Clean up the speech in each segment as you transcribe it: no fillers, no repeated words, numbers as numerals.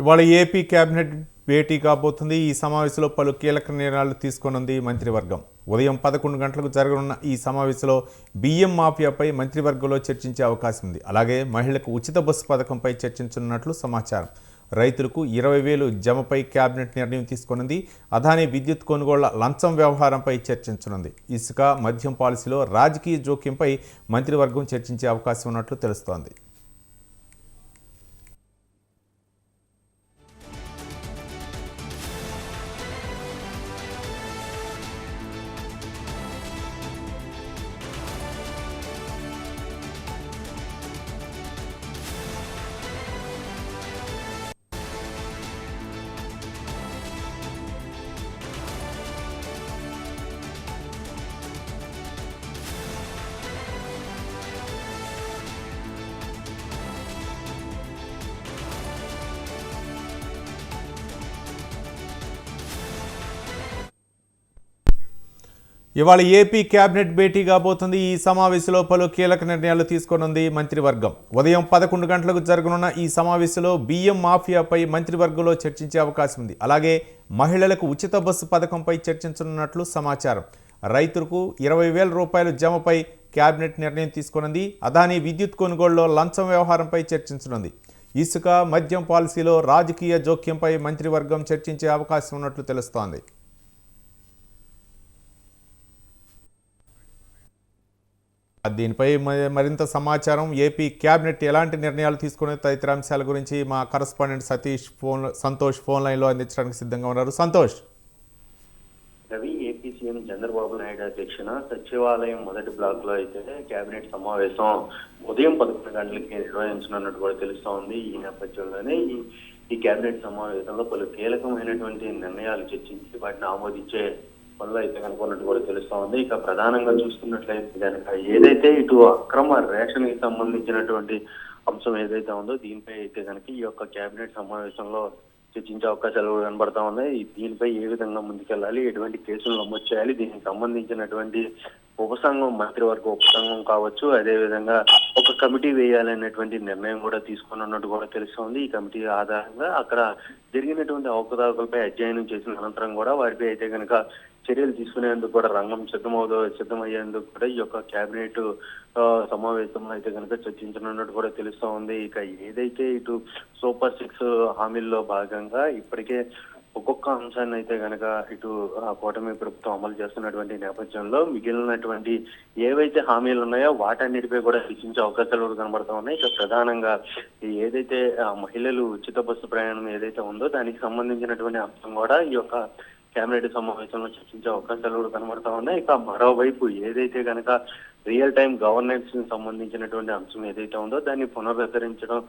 ఇవాళ AP cabinet భేటీ కాబోతుంది. ఈ సమావేశంలో పలు కీలక నిర్ణయాలు తీసుకోనుంది మంత్రివర్గం. ఉదయం 11 గంటలకు జరగనున్న ఈ సమావేశంలో బియ్యం మాఫియాపై మంత్రివర్గంలో చర్చించే అవకాశం ఉంది. అలాగే మహిళలకు ఉచిత బస్సు పథకంపై చర్చించనున్నట్లు సమాచారం. రైతులకు 20,000 జమపై కేబినెట్ నిర్ణయం తీసుకోనుంది. అదానీ విద్యుత్ కొనుగోళ్ల లంచం వ్యవహారంపై చర్చించనుంది. ఇసుక మద్యం పాలసీలో రాజకీయ జోక్యంపై మంత్రివర్గం చర్చించే అవకాశం ఉన్నట్లు తెలుస్తోంది. ఇవాళ ఏపీ కేబినెట్ భేటీ కాబోతుంది. ఈ సమావేశంలో పలు కీలక నిర్ణయాలు తీసుకోనుంది మంత్రివర్గం. ఉదయం 11 గంటలకు జరగనున్న ఈ సమావేశంలో బియ్యం మాఫియాపై మంత్రివర్గంలో చర్చించే అవకాశం ఉంది. అలాగే మహిళలకు ఉచిత బస్సు పథకంపై చర్చించనున్నట్లు సమాచారం. రైతులకు 20,000 రూపాయల జమపై కేబినెట్ నిర్ణయం తీసుకోనుంది. అదానీ విద్యుత్ కొనుగోలులో లంచం వ్యవహారంపై చర్చించనుంది. ఇసుక మద్యం పాలసీలో రాజకీయ జోక్యంపై మంత్రివర్గం చర్చించే అవకాశం ఉన్నట్లు తెలుస్తోంది. దీనిపై మరింత సమాచారం, ఏపీ కేబినెట్ ఎలాంటి నిర్ణయాలు తీసుకునే తదితర అంశాల గురించి మా కరస్పాండెంట్ సంతోష్ ఫోన్ లైన్లో అందించడానికి సిద్ధంగా ఉన్నారు. సంతోష్. రవి, ఏపీ సీఎం చంద్రబాబు నాయుడు అధ్యక్షన సచివాలయం మొదటి బ్లాక్ లో అయితే కేబినెట్ సమావేశం ఉదయం 11 గంటలకి నిర్వహించనున్నట్టు కూడా తెలుస్తా ఉంది. ఈ నేపథ్యంలోనే ఈ కేబినెట్ సమావేశంలో పలు కీలకమైనటువంటి నిర్ణయాలు చర్చించి వాటిని ఆమోదించే పనులు అయితే కనుకున్నట్టు కూడా తెలుస్తా ఉంది. ఇక ప్రధానంగా చూసుకున్నట్లయితే కనుక ఏదైతే ఇటు అక్రమ రేషన్ కి సంబంధించినటువంటి అంశం ఏదైతే ఉందో దీనిపై అయితే కనుక ఈ యొక్క కేబినెట్ సమావేశంలో చర్చించే అవకాశాలు కనబడతా ఉన్నాయి. దీనిపై ఏ విధంగా ముందుకెళ్ళాలి, ఎటువంటి కేసులు నమోదు చేయాలి, దీనికి సంబంధించినటువంటి ఉపసంఘం మంత్రివర్గ ఉపసంఘం కావచ్చు, అదే విధంగా ఒక కమిటీ వేయాలనేటువంటి నిర్ణయం కూడా తీసుకున్నట్టు కూడా తెలుస్తోంది. ఈ కమిటీ ఆధారంగా అక్కడ జరిగినటువంటి అవకతవకలపై అధ్యయనం చేసిన అనంతరం కూడా వారిపై అయితే కనుక చర్యలు తీసుకునేందుకు కూడా రంగం సిద్ధమయ్యేందుకు కూడా ఈ యొక్క కేబినెట్ సమావేశంలో అయితే కనుక చర్చించనున్నట్టు కూడా తెలుస్తా ఉంది. ఇక ఏదైతే ఇటు సూపర్ 6 హామీల్లో భాగంగా ఇప్పటికే ఒక్కొక్క అంశాన్ని అయితే కనుక ఇటు కూటమి ప్రభుత్వం అమలు చేస్తున్నటువంటి నేపథ్యంలో మిగిలినటువంటి ఏవైతే హామీలు ఉన్నాయో వాటన్నిటిపై కూడా చర్చించే అవకాశాలు కూడా కనబడతా ఉన్నాయి. ఇక ప్రధానంగా ఏదైతే మహిళలు ఉచిత బస్సు ప్రయాణం ఏదైతే ఉందో దానికి సంబంధించినటువంటి అంశం కూడా ఈ యొక్క కేబినెట్ సమావేశంలో చర్చించే అవకాశాలు కూడా కనబడతా ఉన్నాయి. ఇక మరోవైపు ఏదైతే కనుక రియల్ టైం గవర్నెన్స్ కి సంబంధించినటువంటి అంశం ఏదైతే ఉందో దాన్ని పునరుద్ధరించడం,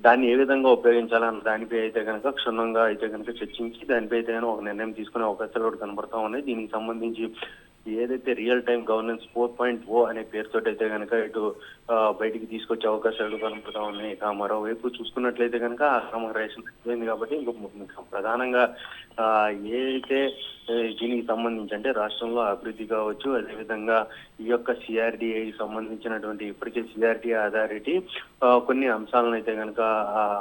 దాన్ని ఏ విధంగా ఉపయోగించాలన్న దానిపై అయితే కనుక క్షుణ్ణంగా అయితే కనుక చర్చించి దానిపై అయితే ఒక నిర్ణయం తీసుకునే అవకాశాలు కూడా కనబడతా ఉన్నాయి. దీనికి సంబంధించి ఏదైతే రియల్ టైం గవర్నెన్స్ 4.0 అనే పేరుతో అయితే కనుక ఇటు బయటికి తీసుకొచ్చే అవకాశాలు కనబడతా ఉన్నాయి. ఇక మరోవైపు చూసుకున్నట్లయితే కనుక అక్రమ రేషన్ అయిపోయింది కాబట్టి ఇంకా ప్రధానంగా ఏదైతే దీనికి సంబంధించి అంటే రాష్ట్రంలో అభివృద్ధి కావచ్చు, అదేవిధంగా ఈ యొక్క సిఆర్డిఐ సంబంధించినటువంటి ఇప్పటికే సిఆర్డిఐ అథారిటీ కొన్ని అంశాలను అయితే కనుక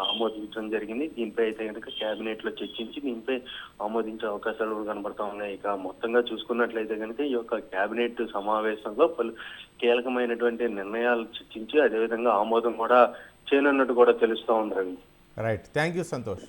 ఆమోదించడం జరిగింది. దీనిపై అయితే కనుక కేబినెట్ లో చర్చించి దీనిపై ఆమోదించే అవకాశాలు కనబడతా ఉన్నాయి. ఇక మొత్తంగా చూసుకున్నట్లయితే కనుక ఈ యొక్క కేబినెట్ సమావేశంలో పలు కీలకమైనటువంటి నిర్ణయాలు చర్చించి అదేవిధంగా ఆమోదం కూడా చేయనున్నట్టు కూడా తెలుస్తా ఉంది. Ravi. Right, thank you Santosh.